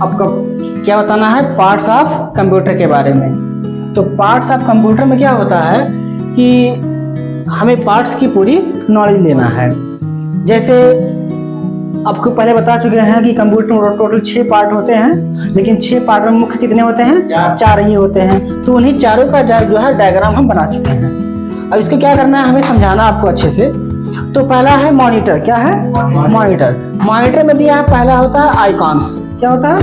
आपका क्या बताना है पार्ट्स ऑफ कंप्यूटर के बारे में। तो पार्ट्स ऑफ कंप्यूटर में क्या होता है कि हमें पार्ट्स की पूरी नॉलेज लेना है। जैसे आपको पहले बता चुके हैं कि कंप्यूटर में टोटल 6 पार्ट होते हैं, लेकिन 6 पार्ट में मुख्य कितने होते हैं? 4 ही होते हैं। तो उन्हीं चारों का जो है डायग्राम हम बना चुके हैं। अब इसको क्या करना है, हमें समझाना आपको अच्छे से। तो पहला है मॉनिटर। क्या है? मॉनिटर। मॉनिटर में दिया है पहला होता है आइकॉन्स। क्या होता है?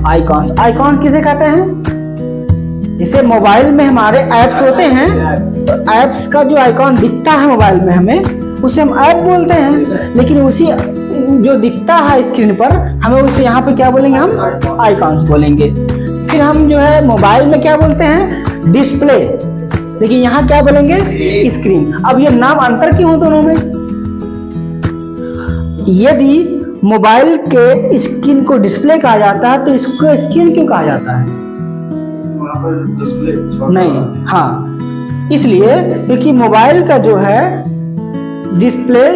आइकॉन्स। आइकॉन किसे कहते हैं? जैसे मोबाइल में हमारे ऐप्स होते हैं, तो ऐप्स का जो आइकॉन दिखता है मोबाइल में हमें, उसे हम ऐप बोलते हैं। लेकिन उसी जो दिखता है स्क्रीन पर हमें उसे यहाँ पे क्या बोलेंगे? हम आइकॉन्स बोलेंगे। फिर हम जो है मोबाइल में क्या बोलते हैं? डिस्प्ले। लेकिन यहाँ क्या बोलेंगे? स्क्रीन। अब ये नाम अंतर क्यों हो दोनों में? यदि मोबाइल के स्क्रीन को डिस्प्ले कहा जाता है तो इसको स्क्रीन क्यों कहा जाता है? नहीं, हाँ, इसलिए क्योंकि मोबाइल का जो है डिस्प्ले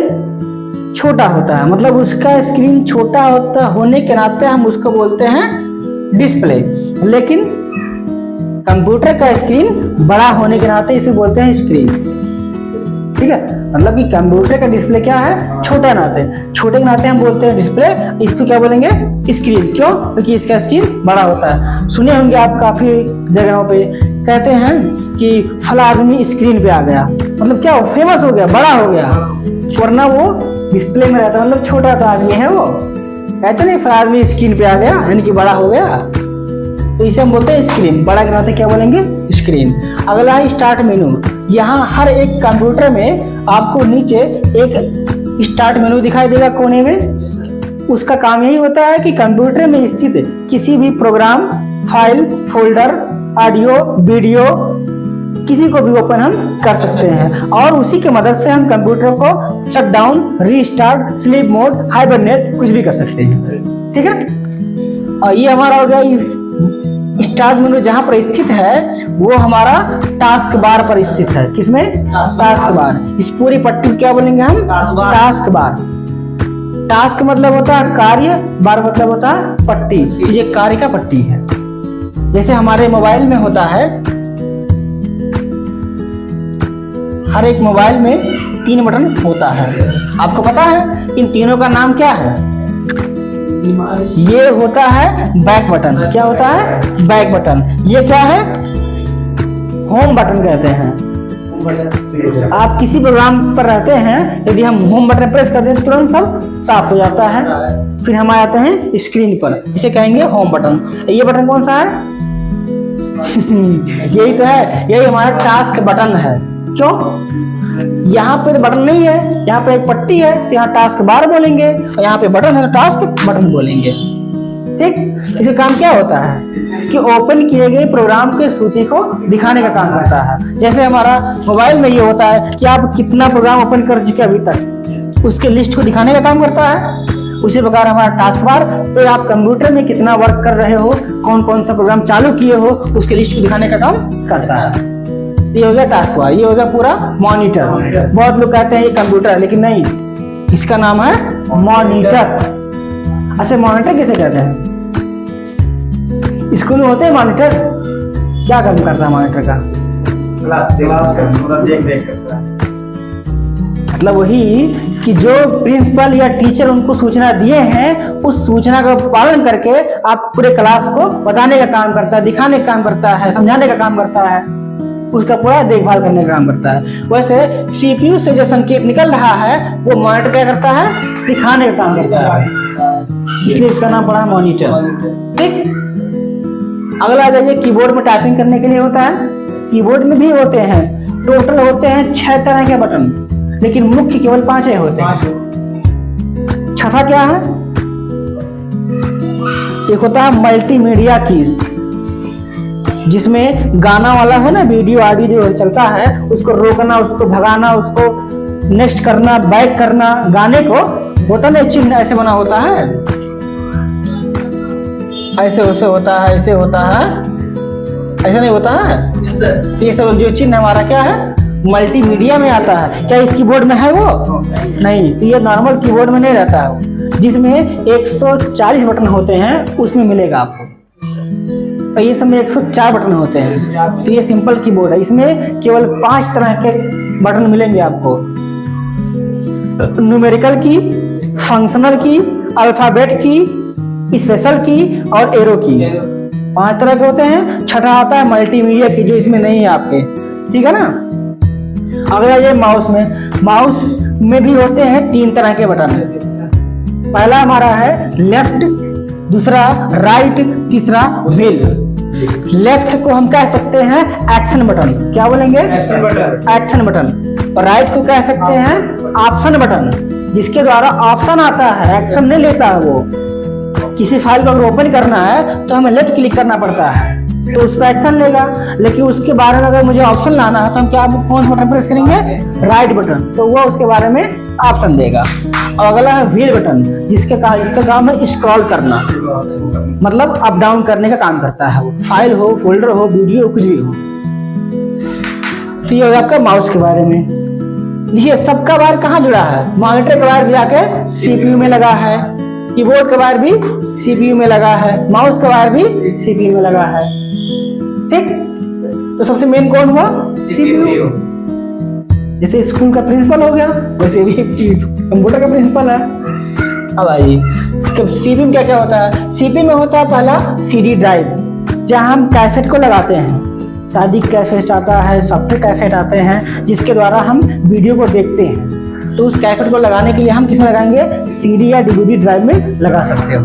छोटा होता है, मतलब उसका स्क्रीन छोटा होता होने के नाते हम उसको बोलते हैं डिस्प्ले। लेकिन कंप्यूटर का स्क्रीन बड़ा होने के नाते इसे बोलते हैं स्क्रीन। ठीक है, मतलब कि कंप्यूटर का डिस्प्ले क्या है? छोटे नाते, छोटे के नाते हम बोलते हैं डिस्प्ले। इसको क्या बोलेंगे? स्क्रीन। क्यों? क्योंकि इसका स्क्रीन बड़ा होता है। सुने होंगे आप काफी जगहों पे कहते हैं कि फला आदमी स्क्रीन पे आ गया, मतलब क्या हो? फेमस हो गया, बड़ा हो गया, वरना वो डिस्प्ले में रहता, मतलब छोटा तो आदमी है वो। कहते नहीं फला आदमी स्क्रीन पे आ गया, यानी कि बड़ा हो गया। तो इसे हम बोलते हैं स्क्रीन। बड़ा के नाते क्या बोलेंगे? स्क्रीन। अगला है स्टार्ट मेनू। यहाँ हर एक कंप्यूटर में आपको नीचे एक स्टार्ट मेनू दिखाई देगा कोने में। उसका काम यही होता है कि कंप्यूटर में स्थित किसी भी program, file, folder, audio, video किसी को भी ओपन हम कर सकते हैं, और उसी की मदद से हम कंप्यूटर को shut down, restart, sleep mode, hibernate कुछ भी कर सकते हैं। ठीक है, और ये हमारा हो गया स्टार्ट मेनू। जहां पर स्थित है वो हमारा टास्क बार पर स्थित है। किसमें? Task bar. इस पूरी पट्टी को क्या बोलेंगे हम? Task bar. टास्क मतलब होता है कार्य, बार मतलब होता है पट्टी। तो ये कार्य का पट्टी है। जैसे हमारे मोबाइल में होता है, हर एक मोबाइल में 3 बटन होता है। आपको पता है इन तीनों का नाम क्या है? ये होता है बैक बटन। क्या होता है? Back button. ये क्या है? होम बटन कहते हैं। आप किसी प्रोग्राम पर रहते हैं, यदि हम होम बटन प्रेस कर दें तुरंत सब साफ हो जाता है। फिर हम आ जाते हैं स्क्रीन पर, इसे कहेंगे होम बटन। ये बटन कौन सा है? यही तो है, यही हमारा टास्क बटन है। क्यों? यहाँ पे तो बटन नहीं है, यहाँ पे एक पट्टी है, तो यहाँ टास्क बार बोलेंगे, और यहाँ पे बटन है तो टास्क बटन बोलेंगे। ठीक, इसका काम क्या होता है कि ओपन किए गए प्रोग्राम की सूची को दिखाने का काम करता है। जैसे हमारा मोबाइल में ये होता है कि आप कितना प्रोग्राम ओपन कर चुके अभी तक, उसके लिस्ट को दिखाने का काम करता है। उसी प्रकार हमारा टास्क बार पे आप कंप्यूटर में कितना वर्क कर रहे हो, कौन कौन सा प्रोग्राम चालू किए हो, उसके लिस्ट को दिखाने का काम करता है। ये हो गया टास्क बार। ये हो गया पूरा मॉनिटर। बहुत लोग कहते हैं ये कंप्यूटर है, लेकिन नहीं, इसका नाम है मॉनिटर। अच्छा, मॉनिटर किसे कहते हैं? स्कूल में होते हैं मॉनिटर। क्या काम करता है मॉनिटर का? मतलब वही कि जो प्रिंसिपल या टीचर उनको सूचना दिए हैं, उस सूचना का पालन करके आप पूरे क्लास को बताने का काम करता है, दिखाने का काम करता है, समझाने का काम करता है, उसका पूरा देखभाल करने का काम करता है। वैसे सीपीयू से जो संकेत निकल रहा है वो मॉनिटर क्या करता है? दिखाने का काम करता है, इसलिए इसका नाम पड़ा मॉनिटर। ठीक, अगला आ जाइए, कीबोर्ड में टाइपिंग करने के लिए होता है। कीबोर्ड में भी होते हैं, टोटल होते हैं 6 तरह के बटन, लेकिन मुख्य केवल 5 होते हैं। छठा क्या है? एक होता है मल्टीमीडिया कीज, जिसमें गाना वाला है ना, वीडियो ऑडियो जो चलता है उसको रोकना, उसको भगाना, उसको नेक्स्ट करना, बैक करना, गाने को होता ना चिन्ह ऐसे बना होता है, ऐसे वैसे होता है, ऐसे होता है, ऐसा नहीं होता है। ये सब जो चिन्ह हमारा क्या है? मल्टीमीडिया में आता है। क्या इस कीबोर्ड में है वो? नहीं, ये नॉर्मल कीबोर्ड में नहीं रहता है। जिसमें 140 बटन होते हैं उसमें मिलेगा आपको। तो ये सब में 104 बटन होते हैं। तो ये सिंपल कीबोर्ड है, इसमें केवल 5 तरह के बटन मिलेंगे आपको। न्यूमेरिकल की, फंक्शनल की, अल्फाबेट की, स्पेशल की और एरो की, 5 तरह के होते हैं। छठा आता है मल्टीमीडिया की, जो इसमें नहीं है आपके, ठीक है ना। अगला ये माउस में भी होते हैं 3 तरह के बटन। पहला हमारा है लेफ्ट, दूसरा राइट, तीसरा व्हील। लेफ्ट को हम कह सकते हैं एक्शन बटन, क्या बोलेंगे? Action button. और राइट को कह सकते हैं ऑप्शन बटन, जिसके द्वारा ऑप्शन आता है, एक्शन नहीं लेता है वो। किसी फाइल को अगर ओपन करना है तो हमें लेफ्ट क्लिक करना पड़ता है तो उस पर एक्शन लेगा, लेकिन उसके बारे में अगर मुझे ऑप्शन लाना है तो हम क्या कौन सा बटन प्रेस करेंगे? राइट बटन, तो वो उसके बारे में ऑप्शन देगा। और अगला है व्हील बटन, इसका काम है स्क्रॉल करना, मतलब अप डाउन करने का काम करता है वो। फाइल हो, फोल्डर हो, वीडियो हो, कुछ भी हो। तो ये आपका माउस के बारे में। देखिए सबका वायर कहाँ जुड़ा है? मॉनिटर का वायर भी आके सीपीयू में लगा है, कीबोर्ड का वायर भी सीपीयू में लगा है, माउस का वायर भी सीपीयू में लगा है, ठीक। तो सबसे मेन कौन हुआ? सीपीयू। जैसे स्कूल का प्रिंसिपल हो गया, वैसे भी कंप्यूटर का प्रिंसिपल है। अब आइए सीपीयू में क्या क्या होता है? सीपीयू में होता है पहला सीडी ड्राइव, जहां हम कैसेट को लगाते हैं। शादी कैसेट आता है, सॉफ्टवेयर कैसेट आते हैं, जिसके द्वारा हम वीडियो को देखते हैं। तो उस कैसेट को लगाने के लिए हम किसमें लगाएंगे? सीडी या डीवीडी ड्राइव में लगा सकते हो।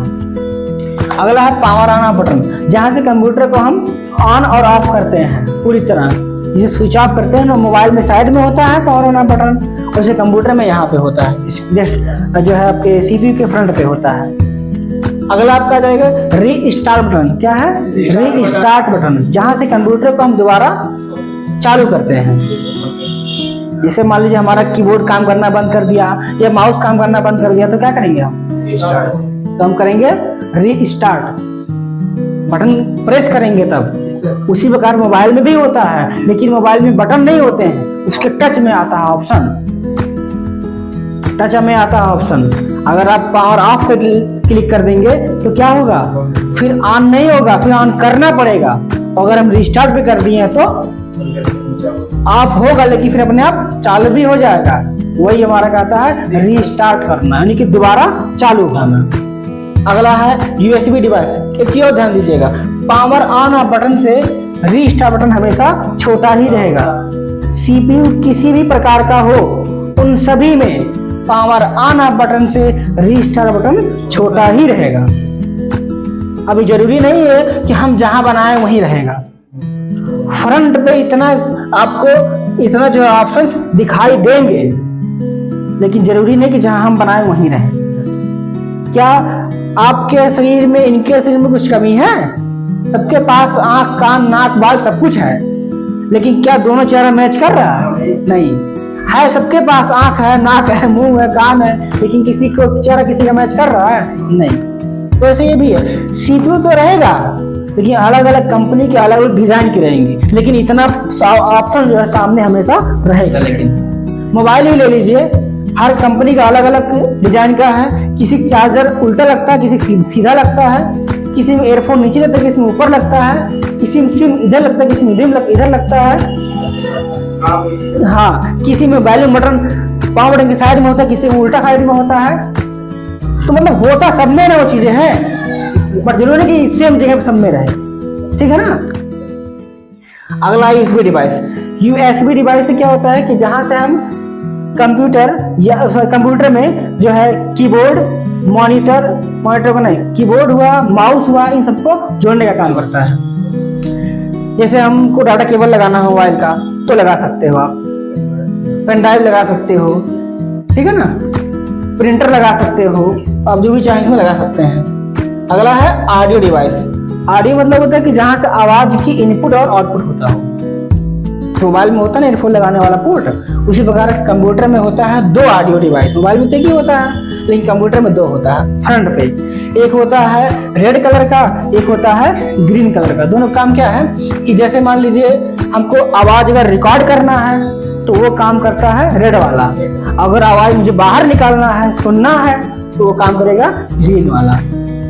अगला है पावर ऑन ऑफ बटन, जहां से कंप्यूटर को हम ऑन और ऑफ करते हैं पूरी तरह। जिसे स्विच ऑफ करते हैं ना, मोबाइल में साइड में होता है पावर ऑन ऑफ बटन, और जैसे कंप्यूटर में यहाँ पे होता है, जो है आपके सीपीयू के फ्रंट पे होता है। अगला आपका जाएगा रीस्टार्ट बटन। क्या है? रीस्टार्ट बटन, जहां से कंप्यूटर को हम दोबारा चालू करते हैं। जैसे मान लीजिए हमारा कीबोर्ड काम करना बंद कर दिया या माउस काम करना बंद कर दिया, तो क्या करेंगे हम? तो हम करेंगे रीस्टार्ट, बटन प्रेस करेंगे तब। उसी प्रकार मोबाइल में भी होता है, लेकिन मोबाइल में बटन नहीं होते हैं, उसके टच में आता है ऑप्शन, टच में आता है ऑप्शन। अगर आप पावर ऑफ पे क्लिक कर देंगे तो क्या होगा? फिर ऑन नहीं होगा, फिर ऑन करना पड़ेगा। अगर हम रिस्टार्ट पे कर दिए तो ऑफ होगा, लेकिन फिर अपने आप चालू भी हो जाएगा। वही हमारा कहता है रीस्टार्ट करना, यानी कि दोबारा चालू होना। अगला है यूएसबी डिवाइस। एक चीज और ध्यान दीजिएगा, पावर ऑन ऑफ बटन से रीस्टार्ट बटन हमेशा छोटा ही रहेगा। सीपीयू किसी भी प्रकार का हो, उन सभी में पावर ऑन ऑफ बटन से रीस्टार्ट बटन छोटा ही रहेगा। अभी जरूरी नहीं है कि हम जहां बनाए वहीं रहेगा। फ्रंट पे इतना जो ऑप्शंस दिखाई देंगे, लेकिन जरूरी नहीं कि जहां हम बनाए वहीं रहे। क्या आपके शरीर में, इनके शरीर में कुछ कमी है? सबके पास आंख, कान, नाक, बाल सब कुछ है, लेकिन क्या दोनों चेहरा मैच कर रहा है? नहीं है। सबके पास आंख है, नाक है, मुंह है, कान है, लेकिन किसी को चेहरा किसी का मैच कर रहा है? नहीं। तो ऐसे ये भी है, सीपीयू तो रहेगा, लेकिन अलग अलग कंपनी के अलग अलग डिजाइन की रहेंगी, लेकिन इतना ऑप्शन जो है सामने हमेशा रहेगा। लेकिन मोबाइल ही ले लीजिए, हर कंपनी का अलग अलग डिजाइन का है। किसी चार्जर उल्टा लगता है, किसी सीधा लगता है, किसी में एयरफोन नीचे लगता है, किसी में ऊपर लगता है, किसी में सिम इधर लगता है, किसी में इधर लगता है। हाँ, किसी में वॉल्यूम बटन पावर बटन की साइड में होता है, किसी में उल्टा साइड में होता है। तो मतलब होता सब में ना वो चीजें हैं, बट जरूरी है कि सेम जगह पे सब में रहे, ठीक है ना। अगला यूएसबी डिवाइस। यूएसबी डिवाइस से क्या होता है कि जहां से हम कंप्यूटर में जो है कीबोर्ड, मॉनिटर को नहीं, कीबोर्ड हुआ, माउस हुआ, इन सबको जोड़ने का काम करता है। जैसे हमको डाटा केबल लगाना हो मोबाइल का तो लगा सकते हो आप, पेन ड्राइव लगा सकते हो, ठीक है ना, प्रिंटर लगा सकते हो, आप जो भी चाहें इसमें लगा सकते हैं। अगला है ऑडियो डिवाइस। ऑडियो मतलब होता है कि जहां से आवाज की इनपुट और आउटपुट होता हो। मोबाइल में होता है ना हेडफोन लगाने वाला पोर्ट, उसी प्रकार कंप्यूटर में होता है 2 ऑडियो डिवाइस। मोबाइल में तो एक ही होता है, लेकिन कंप्यूटर में 2 होता है फ्रंट पे। एक होता है रेड कलर का, एक होता है ग्रीन कलर का। दोनों काम क्या है कि जैसे मान लीजिए हमको आवाज अगर रिकॉर्ड करना है तो वो काम करता है रेड वाला। अगर आवाज मुझे बाहर निकालना है, सुनना है, तो वो काम करेगा ग्रीन वाला।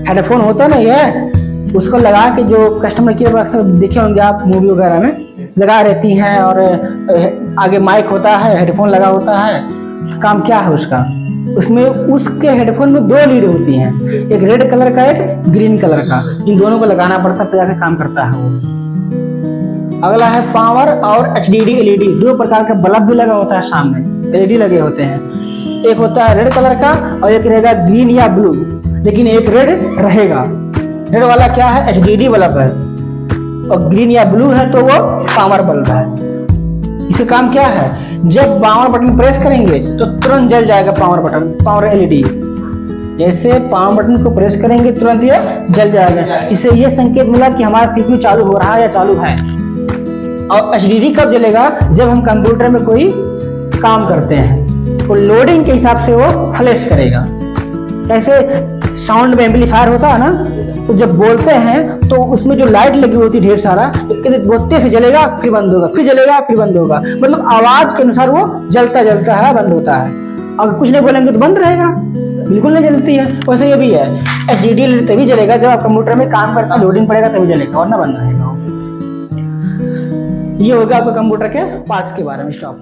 हेडफोन होता नहीं है, उसको लगा के जो कस्टमर केयर पर अक्सर देखे होंगे आप मूवी वगैरह में लगा रहती हैं, और आगे माइक होता है, हेडफोन लगा होता है। काम क्या है उसका, उसमें उसके हेडफोन में 2 लीड होती हैं, एक रेड कलर का एक ग्रीन कलर का। इन दोनों को लगाना पड़ता है, तो जाके काम करता है वो। अगला है पावर और HDD LED। 2 प्रकार का बल्ब भी लगा होता है सामने, LED लगे होते हैं। एक होता है रेड कलर का और एक रहेगा ग्रीन या ब्लू, लेकिन एक रेड रहेगा। रेड वाला क्या है, HDD बल्ब है, और ग्रीन या ब्लू है तो वो पावर बल्ब है। इसका काम क्या है, जब पावर बटन प्रेस करेंगे तो तुरंत जल जाएगा पावर बटन, पावर LED। जैसे पावर बटन को प्रेस करेंगे तुरंत ये जल जाएगा। इससे ये संकेत मिला कि हमारा CPU चालू हो रहा है या चालू है। और HDD कब जलेगा, जब हम कंप्यूटर में कोई काम करते हैं तो लोडिंग के हिसाब से वो फ्लैश करेगा। कैसे साउंड में एम्पलीफायर होता है ना, तो जब बोलते हैं तो उसमें जो लाइट लगी होती है ढेर सारा, बोलते से जलेगा फिर बंद होगा, फिर जलेगा फिर बंद होगा, मतलब आवाज के अनुसार वो जलता जलता है, बंद होता है। अगर कुछ नहीं बोलेंगे तो बंद रहेगा, बिल्कुल नहीं जलती है। वैसे ये भी है, HDD तभी जलेगा जब आप कंप्यूटर में काम करते हैं, लोडिंग पड़ेगा तभी जलेगा, वरना बंद रहेगा। ये होगा आपके कंप्यूटर के पार्ट्स के बारे में। स्टॉप।